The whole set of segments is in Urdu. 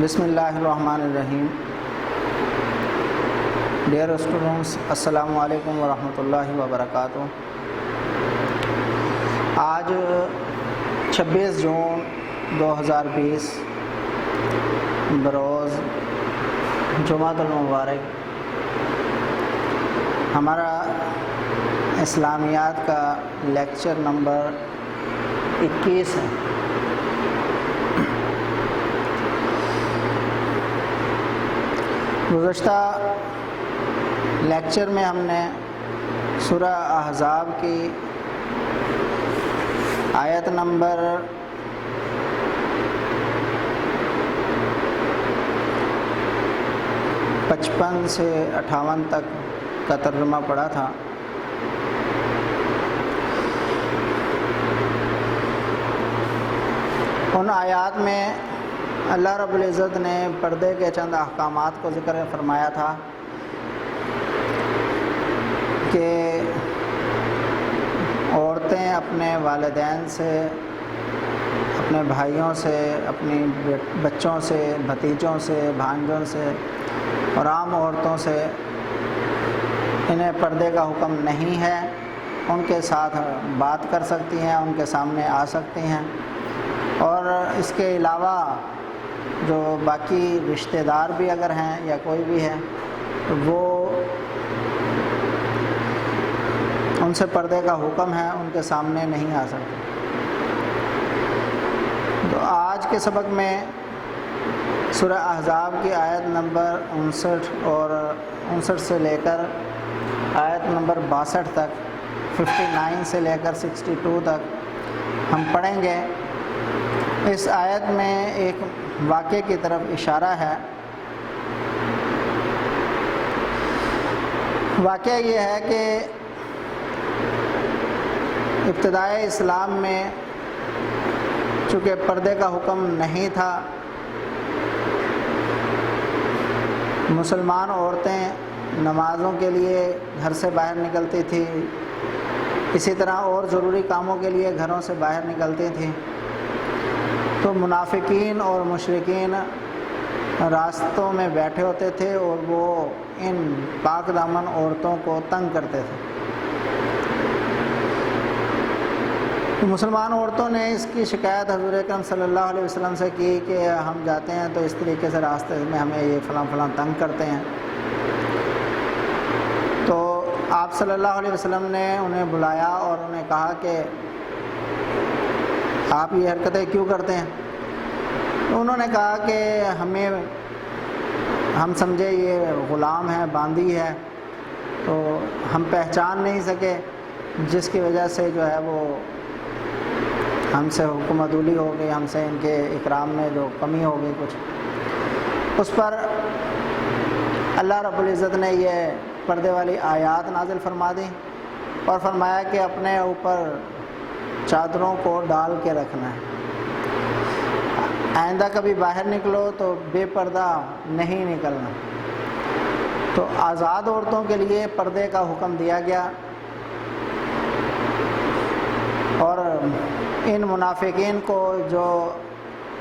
بسم اللہ الرحمن الرحیم. ڈیئر اسٹوڈنٹس، السلام علیکم ورحمۃ اللہ وبرکاتہ. آج 26 جون 2020 بروز جمعۃ المبارک ہمارا اسلامیات کا لیکچر نمبر 21 ہے. گزشتہ لیکچر میں ہم نے سورہ احزاب کی آیت نمبر 55 سے 58 تک کا ترجمہ پڑھا تھا. ان آیات میں اللہ رب العزت نے پردے کے چند احکامات کو ذکر فرمایا تھا کہ عورتیں اپنے والدین سے، اپنے بھائیوں سے، اپنی بچوں سے، بھتیجوں سے، بھانجوں سے اور عام عورتوں سے انہیں پردے کا حکم نہیں ہے. ان کے ساتھ بات کر سکتی ہیں، ان کے سامنے آ سکتی ہیں، اور اس کے علاوہ جو باقی رشتہ دار بھی اگر ہیں یا کوئی بھی ہے تو وہ ان سے پردے کا حکم ہے، ان کے سامنے نہیں آ سکتے. تو آج کے سبق میں سورہ احزاب کی آیت نمبر 59 اور 59 سے لے کر آیت نمبر 62 تک، 59 سے لے کر 62 تک ہم پڑھیں گے. اس آیت میں ایک واقعے کی طرف اشارہ ہے. واقعہ یہ ہے کہ ابتدائے اسلام میں چونکہ پردے کا حکم نہیں تھا، مسلمان عورتیں نمازوں کے لیے گھر سے باہر نکلتی تھی، اسی طرح اور ضروری کاموں کے لیے گھروں سے باہر نکلتی تھیں. تو منافقین اور مشرکین راستوں میں بیٹھے ہوتے تھے اور وہ ان پاک دامن عورتوں کو تنگ کرتے تھے. تو مسلمان عورتوں نے اس کی شکایت حضور اکرم صلی اللہ علیہ وسلم سے کی کہ ہم جاتے ہیں تو اس طریقے سے راستے میں ہمیں یہ فلاں تنگ کرتے ہیں. تو آپ صلی اللہ علیہ وسلم نے انہیں بلایا اور انہیں کہا کہ آپ یہ حرکتیں کیوں کرتے ہیں؟ تو انہوں نے کہا کہ ہم سمجھے یہ غلام ہے، باندی ہے، تو ہم پہچان نہیں سکے، جس کی وجہ سے جو ہے وہ ہم سے حکم عدولی ہو گئی، ہم سے ان کے اکرام میں جو کمی ہو گئی کچھ. اس پر اللہ رب العزت نے یہ پردے والی آیات نازل فرما دی اور فرمایا کہ اپنے اوپر چادروں کو ڈال کے رکھنا ہے. آئندہ کبھی باہر نکلو تو بے پردہ نہیں نکلنا. تو آزاد عورتوں کے لیے پردے کا حکم دیا گیا، اور ان منافقین کو جو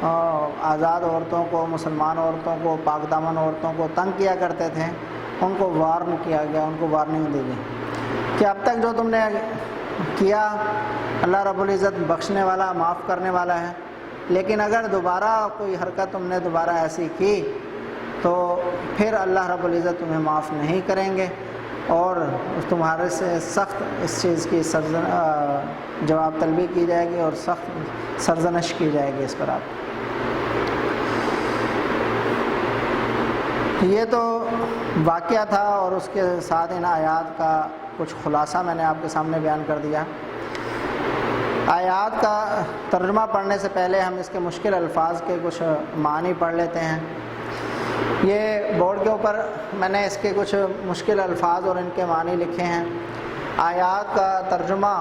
آزاد عورتوں کو، مسلمان عورتوں کو، پاک دامن عورتوں کو تنگ کیا کرتے تھے، ان کو وارن کیا گیا، ان کو وارننگ دی گئی کہ اب تک جو تم نے کیا اللہ رب العزت بخشنے والا، معاف کرنے والا ہے، لیکن اگر دوبارہ کوئی حرکت تم نے دوبارہ ایسی کی تو پھر اللہ رب العزت تمہیں معاف نہیں کریں گے، اور تمہارے سے سخت اس چیز کی جواب طلبی کی جائے گی اور سخت سرزنش کی جائے گی اس پر. آپ یہ تو واقعہ تھا، اور اس کے ساتھ ان آیات کا کچھ خلاصہ میں نے آپ کے سامنے بیان کر دیا. آیات کا ترجمہ پڑھنے سے پہلے ہم اس کے مشکل الفاظ کے کچھ معنی پڑھ لیتے ہیں. یہ بورڈ کے اوپر میں نے اس کے کچھ مشکل الفاظ اور ان کے معنی لکھے ہیں. آیات کا ترجمہ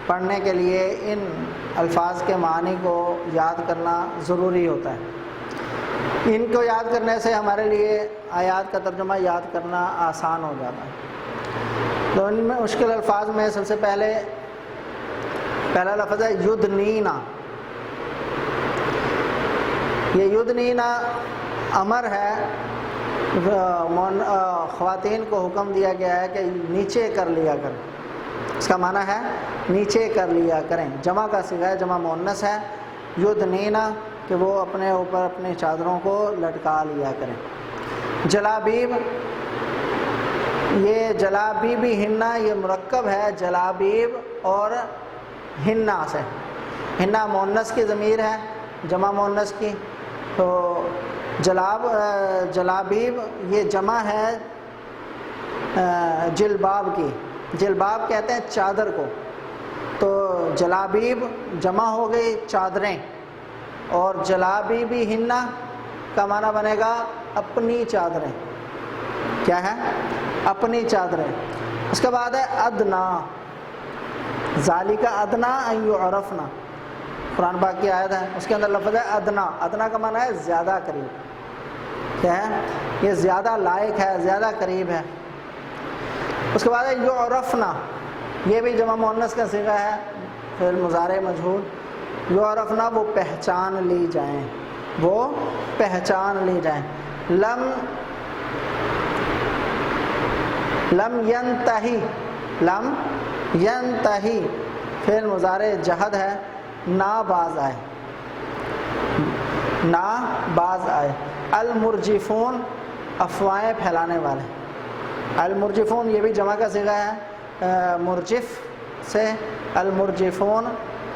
پڑھنے کے لیے ان الفاظ کے معنی کو یاد کرنا ضروری ہوتا ہے. ان کو یاد کرنے سے ہمارے لیے آیات کا ترجمہ یاد کرنا آسان ہو جاتا ہے. تو ان میں مشکل الفاظ میں سب سے پہلا لفظ ہے یدنینا. یہ یدنینا امر ہے، خواتین کو حکم دیا گیا ہے کہ نیچے کر لیا کریں، اس کا معنی ہے نیچے کر لیا کریں، جمع کا صیغہ ہے، جمع مؤنث ہے، یدنینا کہ وہ اپنے اوپر اپنی چادروں کو لٹکا لیا کریں۔ جلابیب، یہ جلابیبی ہنہ یہ مرکب ہے جلابیب اور ہنہ سے، ہنہ مؤنث کی ضمیر ہے، جمع مؤنث کی، تو جلابیب یہ جمع ہے جلباب کی، جلباب کہتے ہیں چادر کو، تو جلابیب جمع ہو گئی چادریں، اور جلابیبی ہنہ کا معنی بنے گا اپنی چادریں، کیا ہے؟ اپنی چادریں۔ اس کے بعد ہے ادنا، ذالک ادنا ان یعرفنا، قرآن پاک کی آیت ہے، اس کے اندر لفظ ہے ادنا، ادنا کا معنی ہے زیادہ قریب، کیا ہے؟ یہ زیادہ لائق ہے، زیادہ قریب ہے۔ اس کے بعد ہے یعرفنا، یہ بھی جمع مؤنث کا صیغہ ہے، فعل مضارع مجہول، یعرفنا وہ پہچان لی جائیں، وہ پہچان لی جائیں۔ لم ینتہی، لم ینتہی فعل مضارع جہد ہے، نہ باز آئے، نہ باز آئے۔ المرجفون افواہیں پھیلانے والے، المرجفون یہ بھی جمع کا صیغہ ہے، مرجف سے، المرجفون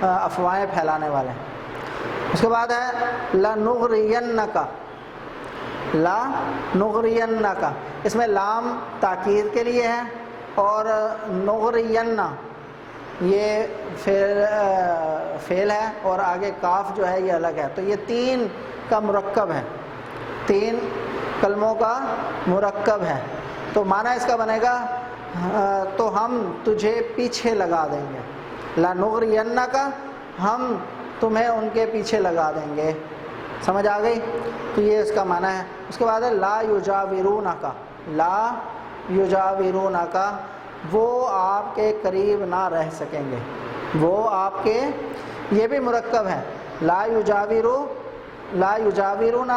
افواہیں پھیلانے والے۔ اس کے بعد ہے لنغرینک، لنغرینک، اس میں لام تاکید کے لیے ہے، اور نغرین یہ فعل ہے، اور آگے کاف جو ہے یہ الگ ہے، تو یہ تین کا مرکب ہے، تین کلموں کا مرکب ہے، تو معنی اس کا بنے گا تو ہم تجھے پیچھے لگا دیں گے، لنغرینک ہم تمہیں ان کے پیچھے لگا دیں گے، سمجھ آ گئی؟ تو یہ اس کا معنی ہے۔ اس کے بعد ہے لا یجاورونک، لا یجاورونک وہ آپ کے قریب نہ رہ سکیں گے، وہ آپ کے، یہ بھی مرکب ہے، لا یجاورو، لا یجاورون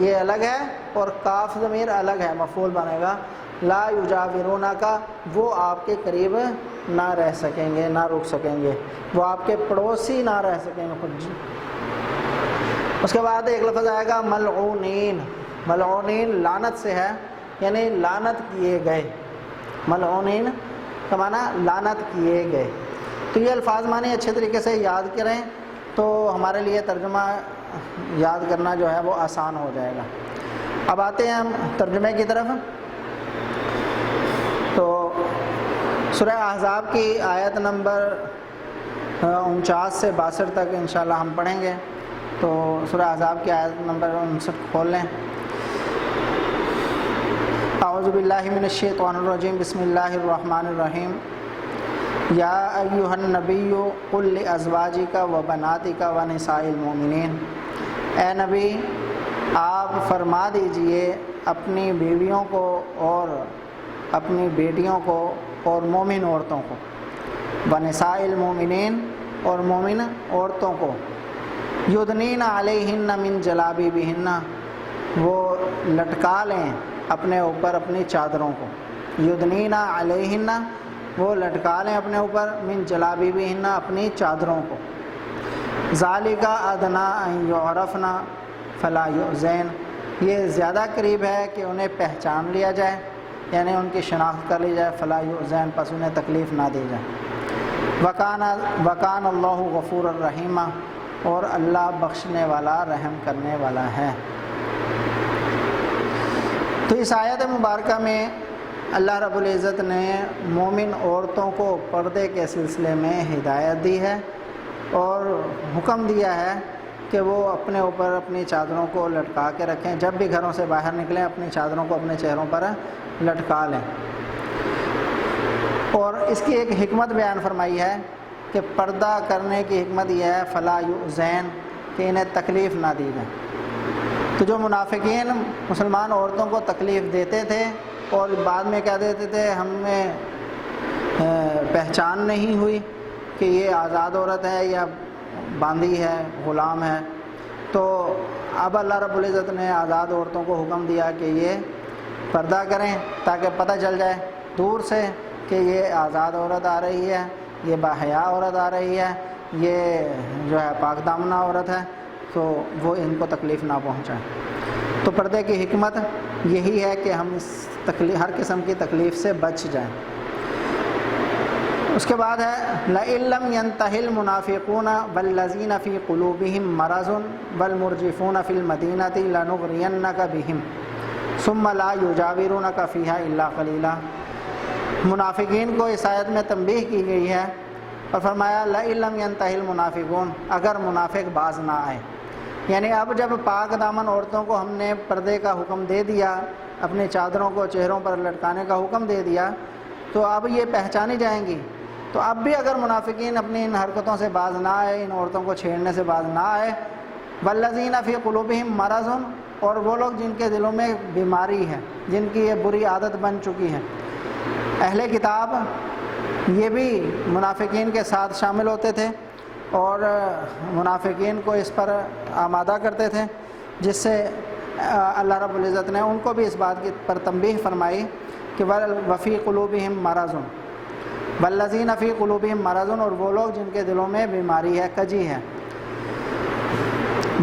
یہ الگ ہے، اور کاف ضمیر الگ ہے، مفعول بنے گا، لا یجاورونک وہ آپ کے قریب نہ رہ سکیں گے، نہ رک سکیں گے، وہ آپ کے پڑوسی نہ رہ سکیں گے خود۔ اس کے بعد ایک لفظ آئے گا ملعونین، ملعونین لعنت سے ہے، یعنی لعنت کیے گئے، ملعونین کا معنی لعنت کیے گئے۔ تو یہ الفاظ معنی اچھے طریقے سے یاد کریں تو ہمارے لیے ترجمہ یاد کرنا جو ہے وہ آسان ہو جائے گا۔ اب آتے ہیں ہم ترجمے کی طرف، تو سورہ احزاب کی آیت نمبر 49 سے 62 تک انشاءاللہ ہم پڑھیں گے، تو سورہ احزاب کی آیت نمبر 59 کھول لیں۔ اعوذ باللہ من الشیطان الرجیم، بسم اللہ الرحمن الرحیم۔ یا ایھا النبی قل لازواجک وبناتک ونساء المؤمنین، اے نبی آپ فرما دیجئے اپنی بیویوں کو اور اپنی بیٹیوں کو اور مومن عورتوں کو، ونساء المؤمنین اور مومن عورتوں کو، یدنین علیہن من جلابیبہن وہ لٹکا لیں اپنے اوپر اپنی چادروں کو، یدنین علیہن وہ لٹکا لیں اپنے اوپر، من جلابیبہن اپنی چادروں کو، ذالک ادنا ان یعرفن فلا یؤذین یہ زیادہ قریب ہے کہ انہیں پہچان لیا جائے، یعنی ان کی شناخت کر لی جائے، فلا یؤذین پس انہیں تکلیف نہ دی جائے۔ وکان اللہ غفور الرحیم اور اللہ بخشنے والا رحم کرنے والا ہے۔ تو اس آیت مبارکہ میں اللہ رب العزت نے مومن عورتوں کو پردے کے سلسلے میں ہدایت دی ہے اور حکم دیا ہے کہ وہ اپنے اوپر اپنی چادروں کو لٹکا کے رکھیں، جب بھی گھروں سے باہر نکلیں اپنی چادروں کو اپنے چہروں پر لٹکا لیں۔ اور اس کی ایک حکمت بیان فرمائی ہے کہ پردہ کرنے کی حکمت یہ ہے فلا یؤذین کہ انہیں تکلیف نہ دی جائے۔ تو جو منافقین مسلمان عورتوں کو تکلیف دیتے تھے اور بعد میں کہہ دیتے تھے ہمیں پہچان نہیں ہوئی کہ یہ آزاد عورت ہے یا باندھی ہے، غلام ہے، تو اب اللہ رب العزت نے آزاد عورتوں کو حکم دیا کہ یہ پردہ کریں تاکہ پتہ چل جائے دور سے کہ یہ آزاد عورت آ رہی ہے، یہ باحیا عورت آ رہی ہے، یہ جو ہے پاک دامنہ عورت ہے، تو وہ ان کو تکلیف نہ پہنچائے۔ تو پردے کی حکمت یہی ہے کہ ہم اس ہر قسم کی تکلیف سے بچ جائیں۔ اس کے بعد ہے لَئِن لَّمْ يَنْتَهِ الْمُنَافِقُونَ وَالَّذِينَ فِي قُلُوبِهِم مَّرَضٌ وَالْمُرْجِفُونَ فِي الْمَدِينَةِ لَنُغْرِيَنَّكَ بِهِمْ ثُمَّ لَا يُجَاوِرُونَكَ فِيهَا إِلَّا قَلِيلًا۔ منافقین کو اس آیت میں تنبیہ کی گئی ہے اور فرمایا لَئِن لَّمْ يَنْتَهِ الْمُنَافِقُونَ، اگر منافق باز نہ آئے، یعنی اب جب پاک دامن عورتوں کو ہم نے پردے کا حکم دے دیا، اپنی چادروں کو چہروں پر لٹکانے کا حکم دے دیا، تو اب یہ پہچانی جائیں گی۔ تو اب بھی اگر منافقین اپنی ان حرکتوں سے باز نہ آئے، ان عورتوں کو چھیڑنے سے باز نہ آئے، والذین فی قلوبہم مرض، اور وہ لوگ جن کے دلوں میں بیماری ہے، جن کی یہ بری عادت بن چکی ہے۔ اہل کتاب یہ بھی منافقین کے ساتھ شامل ہوتے تھے اور منافقین کو اس پر آمادہ کرتے تھے، جس سے اللہ رب العزت نے ان کو بھی اس بات کی پر تنبیہ فرمائی کہ وفی قلوبہم مرض، والذین فی قلوبہم مرض، اور وہ لوگ جن کے دلوں میں بیماری ہے، کجی ہے۔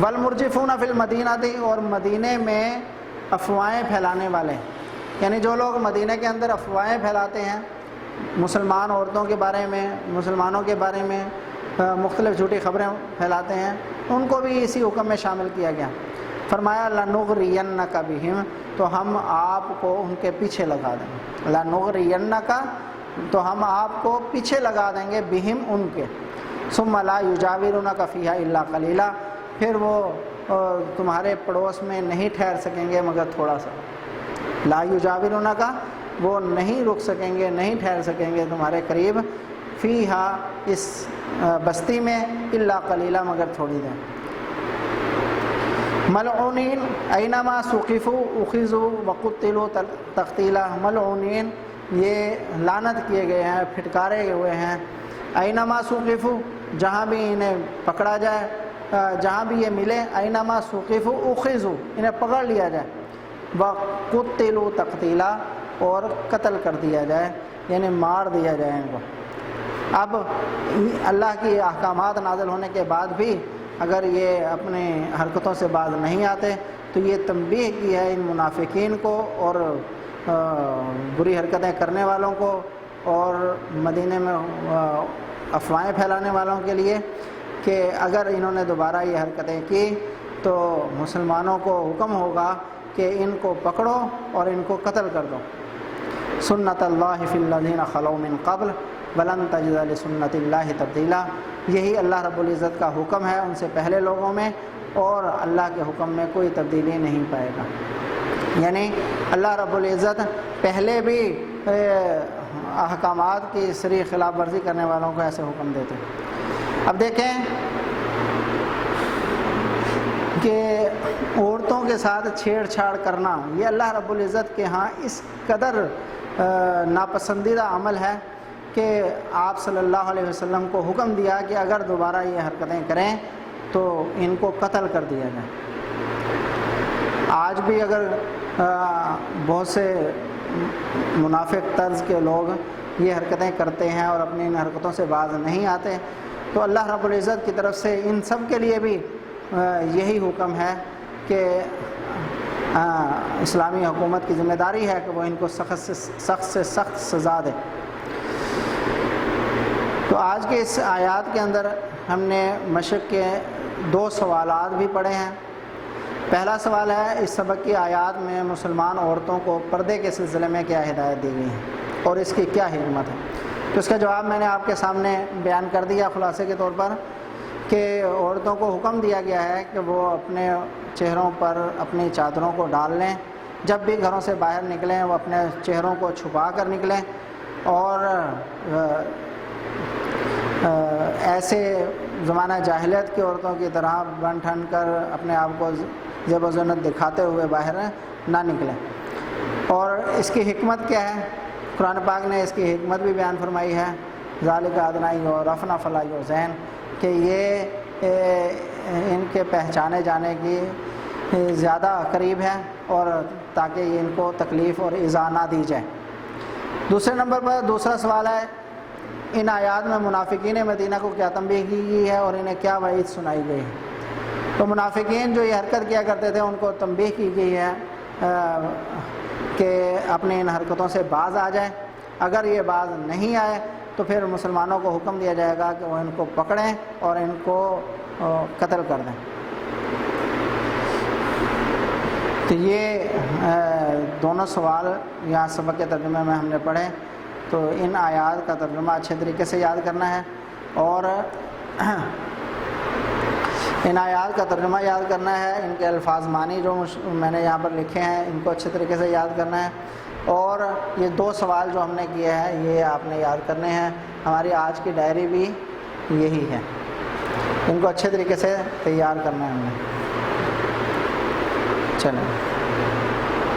والمرجفون فی المدینہ، اور مدینے میں افواہیں پھیلانے والے، یعنی جو لوگ مدینہ کے اندر افواہیں پھیلاتے ہیں مسلمان عورتوں کے بارے میں، مسلمانوں کے بارے میں مختلف جھوٹی خبریں پھیلاتے ہیں، ان کو بھی اسی حکم میں شامل کیا گیا۔ فرمایا لَنُغْرِيَنَّكَ بِهِمْ، تو ہم آپ کو ان کے پیچھے لگا دیں گے۔ لَنُغْرِيَنَّكَ، تو ہم آپ کو پیچھے لگا دیں گے، بِهِمْ، ان کے۔ ثُمَّ لَا يُجَاوِرُونَكَ فِيهَا إِلَّا قَلِيلًا، پھر وہ تمہارے پڑوس میں نہیں ٹھہر سکیں گے مگر تھوڑا سا۔ لا يُجَاوِرُونَكَ، وہ نہیں رک سکیں گے، نہیں ٹھہر سکیں گے تمہارے قریب، فیہا، اس بستی میں، الا قلیلا، مگر تھوڑی دیر۔ ملعونین اینما ثقفوا اخذوا وقتلوا تقتیلا، ملعونین یہ لعنت کیے گئے ہیں، پھٹکارے ہوئے ہیں۔ اینما ثقفوا، جہاں بھی انہیں پکڑا جائے، جہاں بھی یہ ملے، اینما ثقفوا اخذوا، انہیں پکڑ لیا جائے، وقتلوا تقتیلا، اور قتل کر دیا جائے، یعنی مار دیا جائے ان کو۔ اب اللہ کی احکامات نازل ہونے کے بعد بھی اگر یہ اپنی حرکتوں سے باز نہیں آتے، تو یہ تنبیہ کی ہے ان منافقین کو اور بری حرکتیں کرنے والوں کو اور مدینے میں افواہیں پھیلانے والوں کے لیے کہ اگر انہوں نے دوبارہ یہ حرکتیں کی تو مسلمانوں کو حکم ہوگا کہ ان کو پکڑو اور ان کو قتل کر دو۔ سنت اللہ فی الذین خلو من قبل ولن تجد لسنت اللہ تبدیلا، یہی اللہ رب العزت کا حکم ہے ان سے پہلے لوگوں میں، اور اللہ کے حکم میں کوئی تبدیلی نہیں پائے گا۔ یعنی اللہ رب العزت پہلے بھی احکامات کی صریح خلاف ورزی کرنے والوں کو ایسے حکم دیتے۔ اب دیکھیں کہ عورتوں کے ساتھ چھیڑ چھاڑ کرنا یہ اللہ رب العزت کے ہاں اس قدر ناپسندیدہ عمل ہے کہ آپ صلی اللہ علیہ وسلم کو حکم دیا کہ اگر دوبارہ یہ حرکتیں کریں تو ان کو قتل کر دیا جائے۔ آج بھی اگر بہت سے منافق طرز کے لوگ یہ حرکتیں کرتے ہیں اور اپنی ان حرکتوں سے باز نہیں آتے، تو اللہ رب العزت کی طرف سے ان سب کے لیے بھی یہی حکم ہے کہ اسلامی حکومت کی ذمہ داری ہے کہ وہ ان کو سخت سے سخت سزا دے۔ تو آج کے اس آیات کے اندر ہم نے مشرق کے 2 سوالات بھی پڑھے ہیں۔ پہلا سوال ہے اس سبق کی آیات میں مسلمان عورتوں کو پردے کے سلسلے میں کیا ہدایت دی گئی ہے اور اس کی کیا حکمت ہے، تو اس کا جواب میں نے آپ کے سامنے بیان کر دیا خلاصے کے طور پر کہ عورتوں کو حکم دیا گیا ہے کہ وہ اپنے چہروں پر اپنی چادروں کو ڈال لیں، جب بھی گھروں سے باہر نکلیں وہ اپنے چہروں کو چھپا کر نکلیں، اور ایسے زمانہ جاہلیت کی عورتوں کی طرح بن ٹھن کر اپنے آپ کو زیب و زینت دکھاتے ہوئے باہر نہ نکلیں۔ اور اس کی حکمت کیا ہے؟ قرآن پاک نے اس کی حکمت بھی بیان فرمائی ہے، ذالک ادنیٰ یعرفن فلا یؤذین، کہ یہ ان کے پہچانے جانے کی زیادہ قریب ہے اور تاکہ ان کو تکلیف اور ایذا نہ دی جائے۔ دوسرے نمبر پر دوسرا سوال ہے، ان آیات میں منافقین مدینہ کو کیا تنبیہ کی گئی ہے اور انہیں کیا وعید سنائی گئی ہے؟ تو منافقین جو یہ حرکت کیا کرتے تھے ان کو تنبیہ کی گئی ہے کہ اپنی ان حرکتوں سے باز آ جائیں۔ اگر یہ باز نہیں آئے تو پھر مسلمانوں کو حکم دیا جائے گا کہ وہ ان کو پکڑیں اور ان کو قتل کر دیں۔ تو یہ دونوں سوال یہاں سبق کے ترجمے میں ہم نے پڑھے۔ تو ان آیات کا ترجمہ اچھے طریقے سے یاد کرنا ہے اور ان آیات کا ترجمہ یاد کرنا ہے، ان کے الفاظ معنی جو میں نے یہاں پر لکھے ہیں ان کو اچھے طریقے سے یاد کرنا ہے، اور یہ دو سوال جو ہم نے کیے ہیں یہ آپ نے یاد کرنے ہیں۔ ہماری آج کی ڈائری بھی یہی ہے، ان کو اچھے طریقے سے تیار کرنا ہے ہم نے۔ چلیں۔